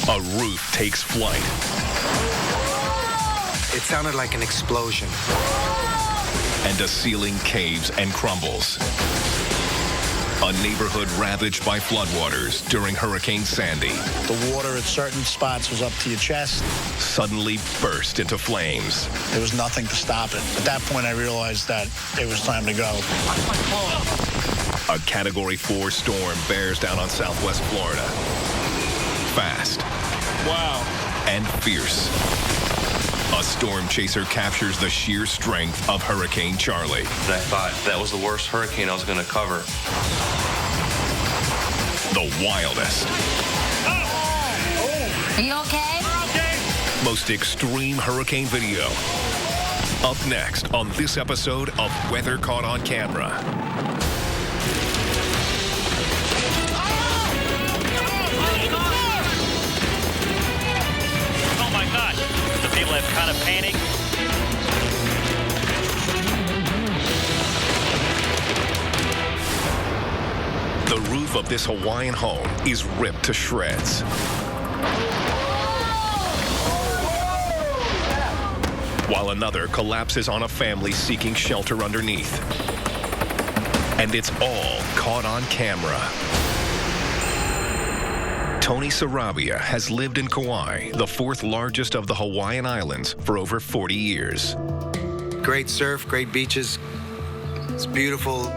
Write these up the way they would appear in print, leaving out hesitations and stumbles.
A roof takes flight. It sounded like an explosion. And a ceiling caves and crumbles. A neighborhood ravaged by floodwaters during Hurricane Sandy. The water at certain spots was up to your chest. Suddenly burst into flames. There was nothing to stop it. At that point, I realized that it was time to go. A Category 4 storm bears down on southwest Florida. Fast. Wow. And fierce. A storm chaser captures the sheer strength of Hurricane Charlie. And I thought that was the worst hurricane I was going to cover. The wildest. Are you okay? Okay. Most extreme hurricane video. Up next on this episode of Weather Caught on Camera. Oh my God. The people have kind of panicked. The roof of this Hawaiian home is ripped to shreds. While another collapses on a family seeking shelter underneath. And it's all caught on camera. Tony Sarabia has lived in Kauai, the fourth largest of the Hawaiian Islands, for over 40 years. Great surf, great beaches. It's beautiful.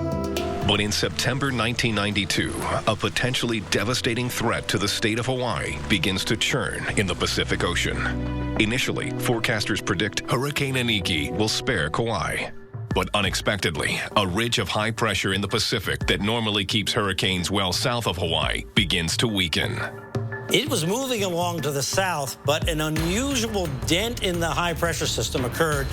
But in September 1992, a potentially devastating threat to the state of Hawaii begins to churn in the Pacific Ocean. Initially, forecasters predict Hurricane Iniki will spare Kauai. But unexpectedly, a ridge of high pressure in the Pacific that normally keeps hurricanes well south of Hawaii begins to weaken. It was moving along to the south, but an unusual dent in the high-pressure system occurred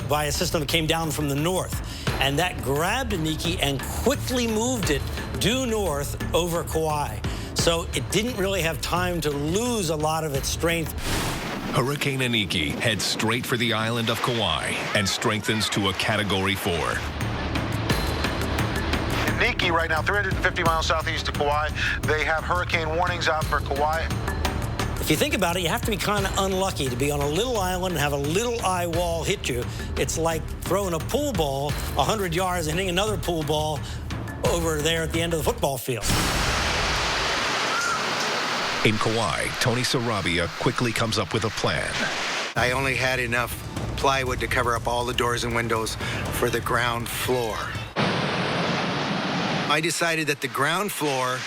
by a system that came down from the north. And that grabbed Iniki and quickly moved it due north over Kauai. So it didn't really have time to lose a lot of its strength. Hurricane Iniki heads straight for the island of Kauai and strengthens to a Category 4. Iniki right now, 350 miles southeast of Kauai. They have hurricane warnings out for Kauai. If you think about it, you have to be kind of unlucky to be on a little island and have a little eye wall hit you. It's like throwing a pool ball 100 yards and hitting another pool ball over there at the end of the football field. In Kauai, Tony Sarabia quickly comes up with a plan. I only had enough plywood to cover up all the doors and windows for the ground floor. I decided that the ground floor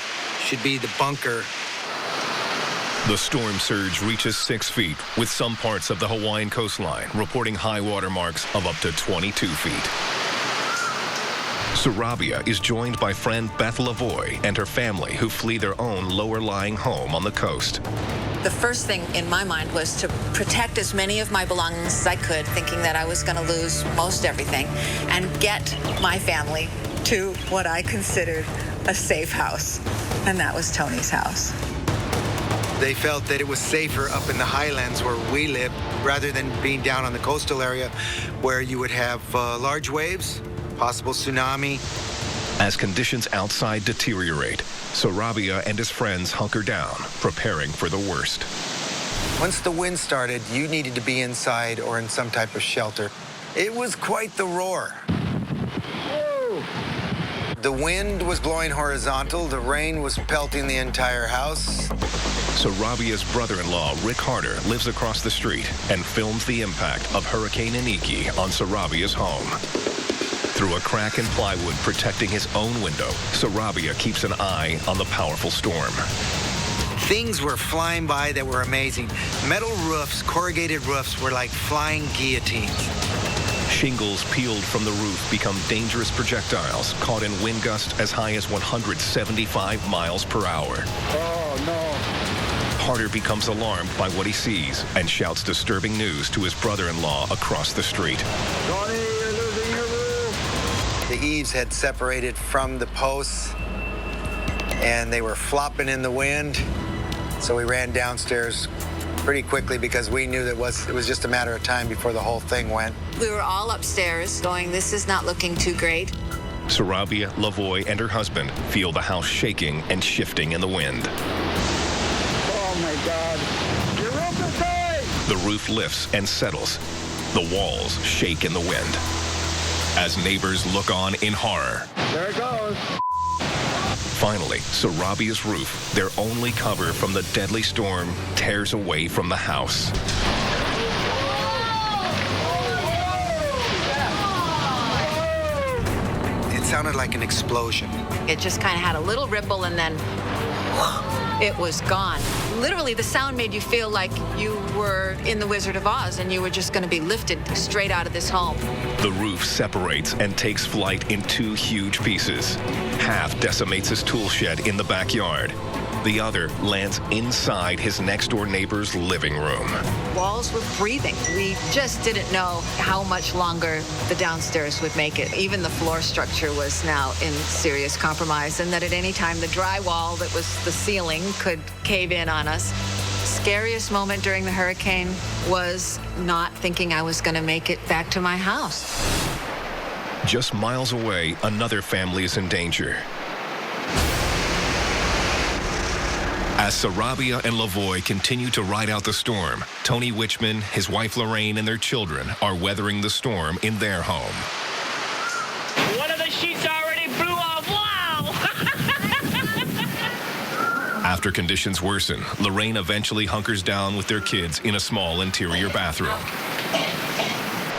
should be the bunker. The storm surge reaches 6 feet, with some parts of the Hawaiian coastline reporting high water marks of up to 22 feet. Sarabia is joined by friend Beth Lavoie and her family who flee their own lower-lying home on the coast. The first thing in my mind was to protect as many of my belongings as I could, thinking that I was going to lose most everything, and get my family to what I considered a safe house, and that was Tony's house. They felt that it was safer up in the highlands where we lived rather than being down on the coastal area where you would have large waves, possible tsunami. As conditions outside deteriorate, Sarabia and his friends hunker down, preparing for the worst. Once the wind started, you needed to be inside or in some type of shelter. It was quite the roar. The wind was blowing horizontal. The rain was pelting the entire house. Sarabia's brother-in-law, Rick Harder, lives across the street and films the impact of Hurricane Iniki on Sarabia's home. Through a crack in plywood protecting his own window, Sarabia keeps an eye on the powerful storm. Things were flying by that were amazing. Metal roofs, corrugated roofs, were like flying guillotines. Shingles peeled from the roof become dangerous projectiles caught in wind gusts as high as 175 miles per hour. Oh, no. Harder becomes alarmed by what he sees and shouts disturbing news to his brother-in-law across the street. Tony, you're losing your roof. The eaves had separated from the posts, and they were flopping in the wind. So we ran downstairs pretty quickly because we knew that it was just a matter of time before the whole thing went. We were all upstairs going, this is not looking too great. Sarabia, Lavoie, and her husband feel the house shaking and shifting in the wind. Oh, my God. Your roof is going! The roof lifts and settles. The walls shake in the wind. As neighbors look on in horror. There it goes. Finally, Sarabia's roof, their only cover from the deadly storm, tears away from the house. It sounded like an explosion. It just kind of had a little ripple and then it was gone. Literally, the sound made you feel like you were in The Wizard of Oz and you were just going to be lifted straight out of this home. The roof separates and takes flight in two huge pieces. Half decimates his tool shed in the backyard. The other lands inside his next-door neighbor's living room. Walls were breathing. We just didn't know how much longer the downstairs would make it. Even the floor structure was now in serious compromise, and that at any time the drywall that was the ceiling could cave in on us. Scariest moment during the hurricane was not thinking I was going to make it back to my house. Just miles away, another family is in danger. As Sarabia and Lavoie continue to ride out the storm, Tony Wichman, his wife Lorraine, and their children are weathering the storm in their home. One of the sheets already blew off. Wow! After conditions worsen, Lorraine eventually hunkers down with their kids in a small interior bathroom.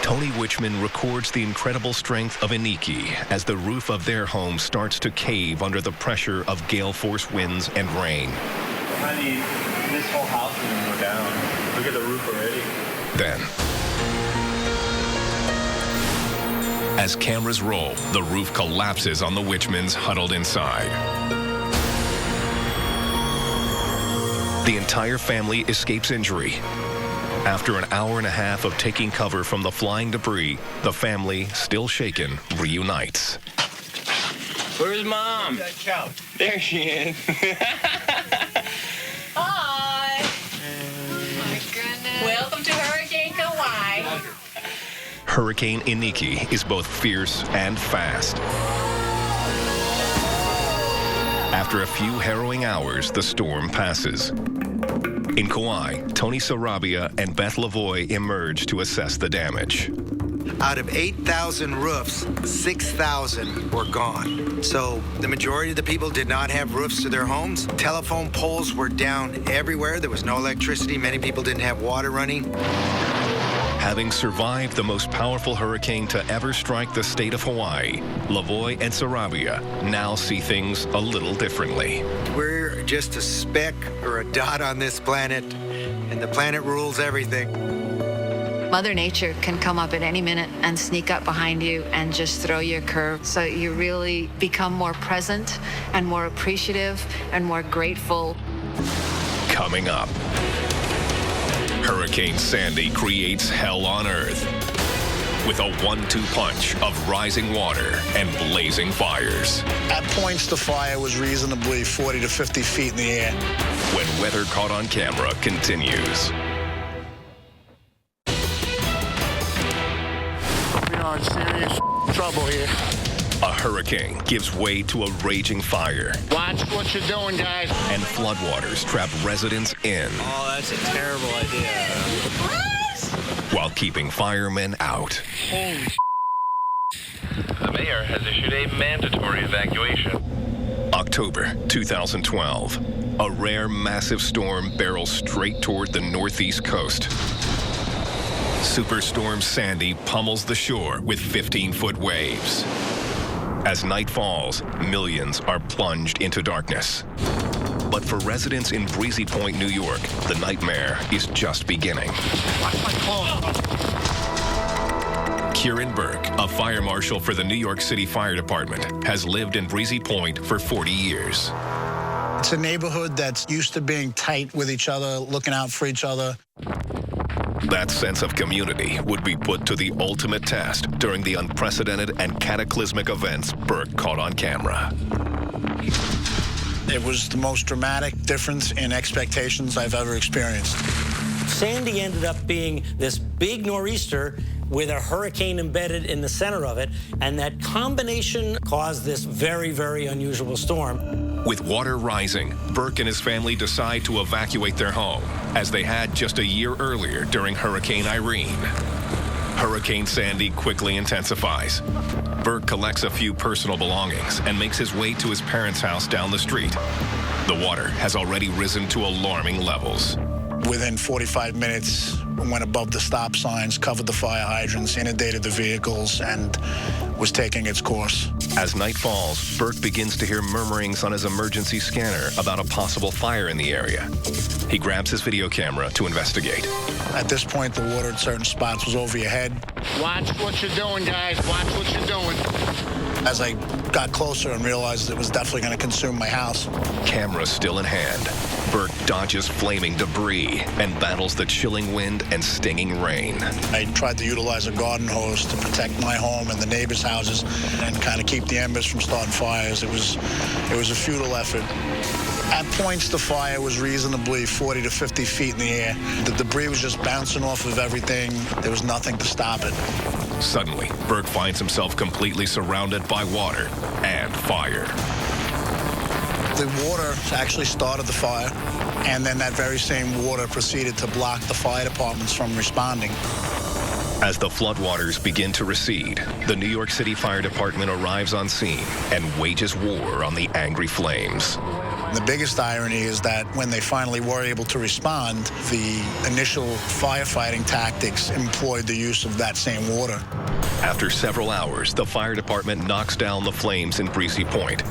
Tony Wichman records the incredible strength of Iniki as the roof of their home starts to cave under the pressure of gale force winds and rain. Honey, this whole house is going to go down. Look at the roof already. Then, as cameras roll, the roof collapses on the Wichmans huddled inside. The entire family escapes injury. After an hour and a half of taking cover from the flying debris, the family, still shaken, reunites. Where's Mom? There she is. Hi. Oh my goodness. Welcome to Hurricane Kauai. Hurricane Iniki is both fierce and fast. After a few harrowing hours, the storm passes. In Kauai, Tony Sarabia and Beth Lavoie emerge to assess the damage. Out of 8,000 roofs, 6,000 were gone. So the majority of the people did not have roofs to their homes. Telephone poles were down everywhere. There was no electricity. Many people didn't have water running. Having survived the most powerful hurricane to ever strike the state of Hawaii, Lavoie and Sarabia now see things a little differently. We're just a speck or a dot on this planet, and the planet rules everything. Mother Nature can come up at any minute and sneak up behind you and just throw you a curve. So you really become more present and more appreciative and more grateful. Coming up, Hurricane Sandy creates hell on Earth with a 1-2 punch of rising water and blazing fires. At points, the fire was reasonably 40 to 50 feet in the air. When Weather Caught on Camera continues. We are in serious trouble here. A hurricane gives way to a raging fire. Watch what you're doing, guys. And floodwaters trap residents in. Oh, that's a terrible idea. While keeping firemen out. Holy The mayor has issued a mandatory evacuation. October 2012. A rare massive storm barrels straight toward the northeast coast. Superstorm Sandy pummels the shore with 15-foot waves. As night falls, millions are plunged into darkness. But for residents in Breezy Point, New York, the nightmare is just beginning. Kieran Burke, a fire marshal for the New York City Fire Department, has lived in Breezy Point for 40 years. It's a neighborhood that's used to being tight with each other, looking out for each other. That sense of community would be put to the ultimate test during the unprecedented and cataclysmic events Burke caught on camera. It was the most dramatic difference in expectations I've ever experienced. Sandy ended up being this big nor'easter with a hurricane embedded in the center of it, and that combination caused this very, very unusual storm. With water rising, Burke and his family decide to evacuate their home, as they had just a year earlier during Hurricane Irene. Hurricane Sandy quickly intensifies. Burke collects a few personal belongings and makes his way to his parents' house down the street. The water has already risen to alarming levels. Within 45 minutes, went above the stop signs, covered the fire hydrants, inundated the vehicles, and was taking its course. As night falls, Burke begins to hear murmurings on his emergency scanner about a possible fire in the area. He grabs his video camera to investigate. At this point, the water at certain spots was over your head. Watch what you're doing, guys. Watch what you're doing. As I got closer and realized it was definitely going to consume my house. Camera still in hand, Burke dodges flaming debris and battles the chilling wind and stinging rain. I tried to utilize a garden hose to protect my home and the neighbors' houses and kind of keep the embers from starting fires. It was a futile effort. At points, the fire was reasonably 40 to 50 feet in the air. The debris was just bouncing off of everything. There was nothing to stop it. Suddenly, Burke finds himself completely surrounded by water and fire. The water actually started the fire, and then that very same water proceeded to block the fire departments from responding. As the floodwaters begin to recede, the New York City Fire Department arrives on scene and wages war on the angry flames. The biggest irony is that when they finally were able to respond, the initial firefighting tactics employed the use of that same water. After several hours, the fire department knocks down the flames in Breezy Point.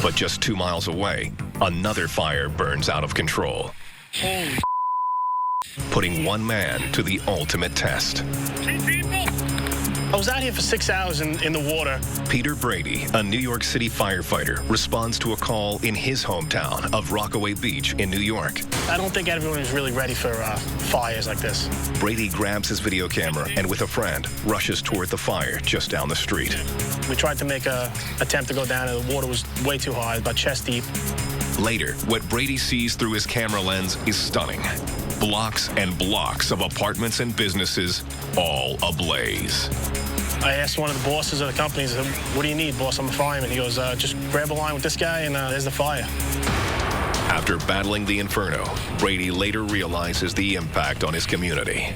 But just 2 miles away, another fire burns out of control, putting one man to the ultimate test. I was out here for 6 hours in the water. Peter Brady, a New York City firefighter, responds to a call in his hometown of Rockaway Beach in New York. I don't think everyone is really ready for fires like this. Brady grabs his video camera and with a friend rushes toward the fire just down the street. We tried to make an attempt to go down and the water was way too high, about chest deep. Later, what Brady sees through his camera lens is stunning. Blocks and blocks of apartments and businesses, all ablaze. I asked one of the bosses of the company, I said, "What do you need, boss? I'm a fireman." He goes, "Just grab a line with this guy and there's the fire." After battling the inferno, Brady later realizes the impact on his community.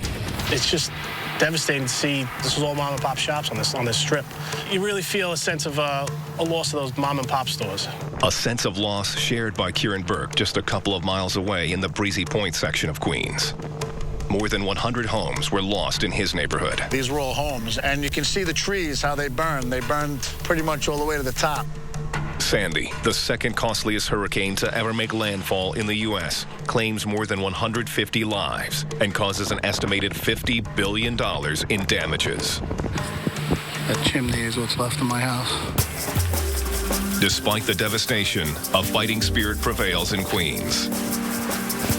It's just devastating to see this was all mom and pop shops on this strip. You really feel a sense of a loss of those mom and pop stores. A sense of loss shared by Kieran Burke just a couple of miles away in the Breezy Point section of Queens. More than 100 homes were lost in his neighborhood. These were all homes, and you can see the trees, how they burned. They burned pretty much all the way to the top. Sandy, the second costliest hurricane to ever make landfall in the U.S., claims more than 150 lives and causes an estimated $50 billion in damages. That chimney is what's left of my house. Despite the devastation, a fighting spirit prevails in Queens.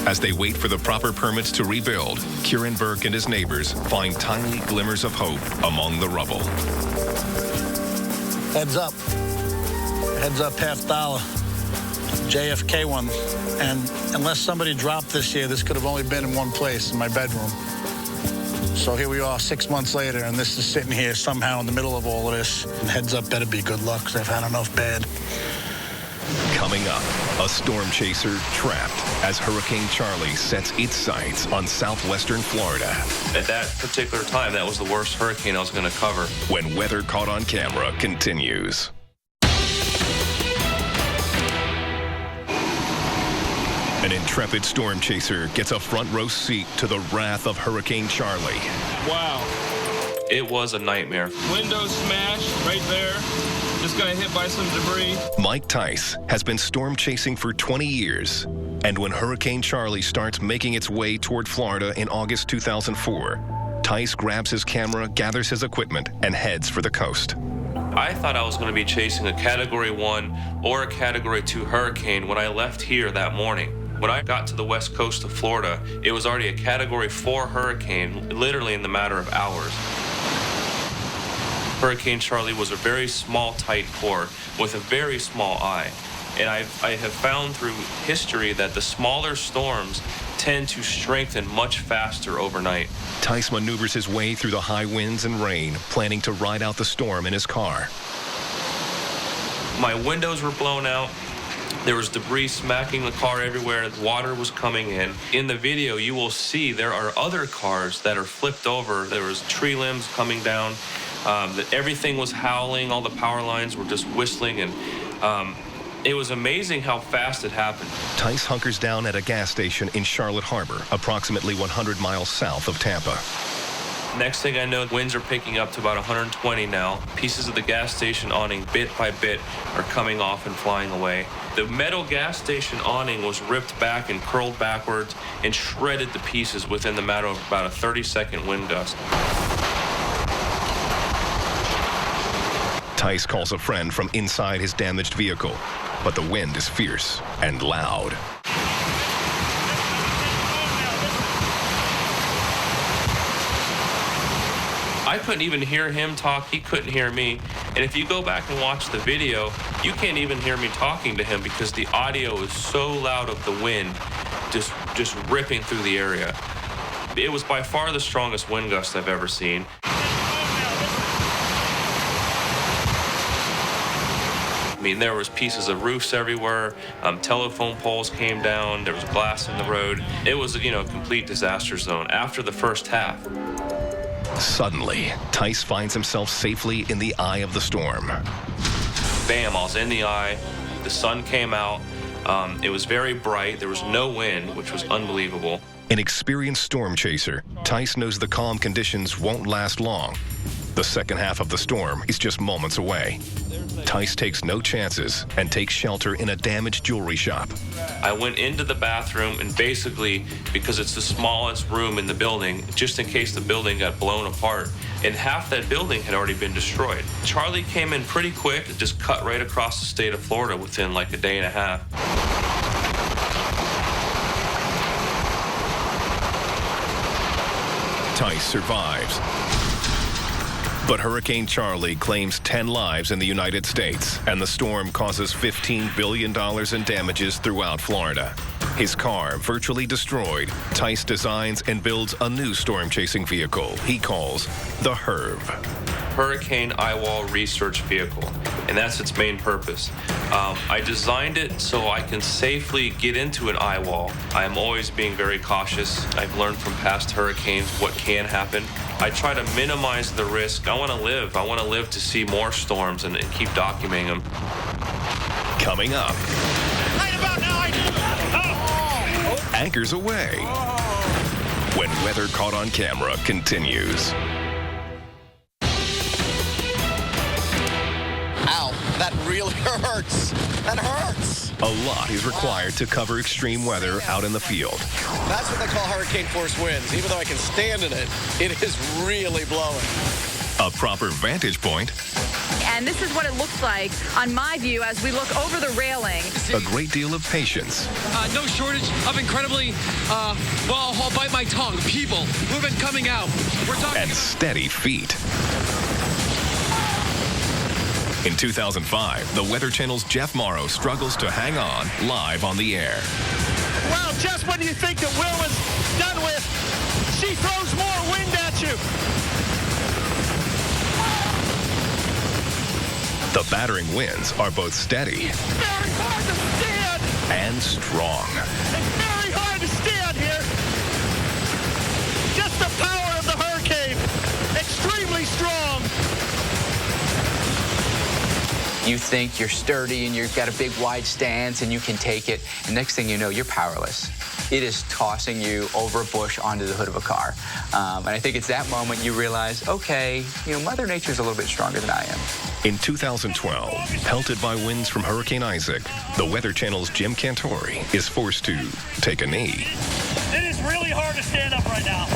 As they wait for the proper permits to rebuild, Kieran Burke and his neighbors find tiny glimmers of hope among the rubble. Heads up. Heads up, $50. JFK one. And unless somebody dropped this here, this could have only been in one place, in my bedroom. So here we are 6 months later, and this is sitting here somehow in the middle of all of this. And heads up better be good luck, because I've had enough bad. Coming up, a storm chaser trapped as Hurricane Charlie sets its sights on southwestern Florida. At that particular time, that was the worst hurricane I was going to cover. When Weather Caught on Camera continues. An intrepid storm chaser gets a front row seat to the wrath of Hurricane Charlie. Wow. It was a nightmare. Windows smashed right there. Just got hit by some debris. Mike Tice has been storm chasing for 20 years. And when Hurricane Charlie starts making its way toward Florida in August 2004, Tice grabs his camera, gathers his equipment, and heads for the coast. I thought I was going to be chasing a Category 1 or a Category 2 hurricane when I left here that morning. When I got to the west coast of Florida, it was already a Category 4 hurricane, literally in the matter of hours. Hurricane Charlie was a very small, tight core with a very small eye. And I have found through history that the smaller storms tend to strengthen much faster overnight. Tice maneuvers his way through the high winds and rain, planning to ride out the storm in his car. My windows were blown out. There was debris smacking the car everywhere. Water was coming in. In the video, you will see there are other cars that are flipped over. There was tree limbs coming down. Everything was howling. All the power lines were just whistling. And it was amazing how fast it happened. Tice hunkers down at a gas station in Charlotte Harbor, approximately 100 miles south of Tampa. Next thing I know, winds are picking up to about 120 now. Pieces of the gas station awning, bit by bit, are coming off and flying away. The metal gas station awning was ripped back and curled backwards and shredded to pieces within the matter of about a 30-second wind gust. Tice calls a friend from inside his damaged vehicle, but the wind is fierce and loud. I couldn't even hear him talk. He couldn't hear me. And if you go back and watch the video, you can't even hear me talking to him because the audio is so loud of the wind just ripping through the area. It was by far the strongest wind gust I've ever seen. I mean, there was pieces of roofs everywhere. Telephone poles came down. There was glass in the road. It was, a complete disaster zone after the first half. Suddenly, Tice finds himself safely in the eye of the storm. Bam, I was in the eye. The sun came out. It was very bright. There was no wind, which was unbelievable. An experienced storm chaser, Tice knows the calm conditions won't last long. The second half of the storm is just moments away. Tice takes no chances and takes shelter in a damaged jewelry shop. I went into the bathroom and basically, because it's the smallest room in the building, just in case the building got blown apart, and half that building had already been destroyed. Charlie came in pretty quick, just cut right across the state of Florida within like a day and a half. Tice survives. But Hurricane Charlie claims 10 lives in the United States, and the storm causes $15 billion in damages throughout Florida. His car virtually destroyed, Tice designs and builds a new storm-chasing vehicle he calls the HERV. Hurricane Eyewall Research Vehicle, and that's its main purpose. I designed it so I can safely get into an eye wall. I am always being very cautious. I've learned from past hurricanes what can happen. I try to minimize the risk. I want to live. I want to live to see more storms and keep documenting them. Coming up. Right about now, Anchors away. When Weather Caught on Camera continues. Ow, that really hurts. That hurts. A lot is required to cover extreme weather out in the field. That's what they call hurricane force winds. Even though I can stand in it, it is really blowing. A proper vantage point. And this is what it looks like on my view as we look over the railing. A great deal of patience. No shortage of incredibly, I'll bite my tongue, people who've been coming out. We're talking and steady feet. In 2005, the Weather Channel's Jeff Morrow struggles to hang on live on the air. Well, just when you think that Will is done with, she throws more wind at you. The battering winds are both steady Very hard to stand. and strong. It's very hard to stand here. Just the power of the hurricane. Extremely strong. You think you're sturdy and you've got a big wide stance and you can take it. And next thing you know, you're powerless. It is tossing you over a bush onto the hood of a car. And I think it's that moment you realize, okay, Mother Nature's a little bit stronger than I am. In 2012, pelted by winds from Hurricane Isaac, the Weather Channel's Jim Cantori is forced to take a knee. It is really hard to stand up right now.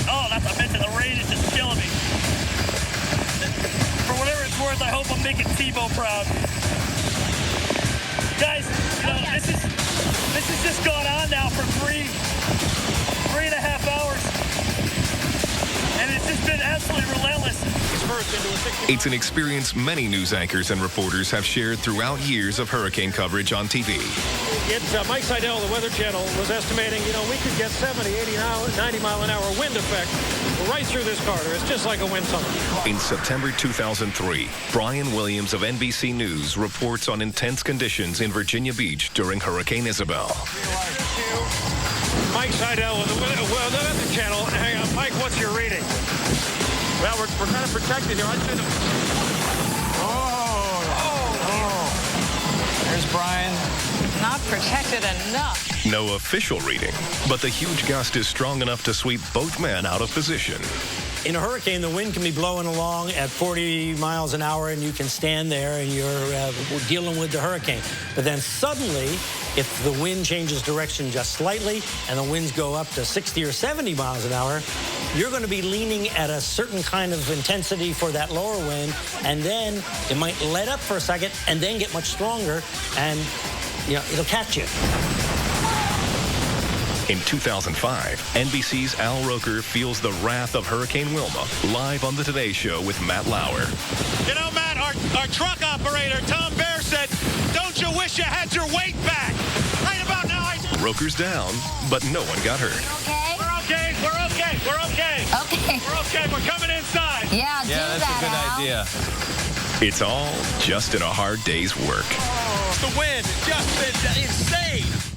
Oh, that's a bit of the rain is just killing me. For whatever it's worth, I hope I'm making Tebow proud. Guys, this has just gone on now for three and a half hours. And it's just been absolutely relentless. It's an experience many news anchors and reporters have shared throughout years of hurricane coverage on TV. Mike Seidel, the Weather Channel, was estimating, we could get 70, 80, 90 mile an hour wind effect right through this corridor. It's just like a wind tunnel. In September 2003, Brian Williams of NBC News reports on intense conditions in Virginia Beach during Hurricane Isabel. Mike Seidel with the Weather Channel. Hang on, Mike, what's your reading? Well, we're kind of protected here. I'd say There's Brian. Not protected enough. No official reading, but the huge gust is strong enough to sweep both men out of position. In a hurricane, the wind can be blowing along at 40 miles an hour, and you can stand there and you're dealing with the hurricane. But then suddenly, if the wind changes direction just slightly and the winds go up to 60 or 70 miles an hour, you're going to be leaning at a certain kind of intensity for that lower wind, and then it might let up for a second and then get much stronger, and it'll catch you. In 2005, NBC's Al Roker feels the wrath of Hurricane Wilma live on The Today Show with Matt Lauer. Matt, our truck operator, Tom Bear, said, don't you wish you had your weight back? Right about now, I do. Roker's down, but no one got hurt. Okay? We're okay. We're okay. We're okay. Okay. We're okay. We're coming inside. Yeah, that's a good idea. It's all just in a hard day's work. The wind just been insane.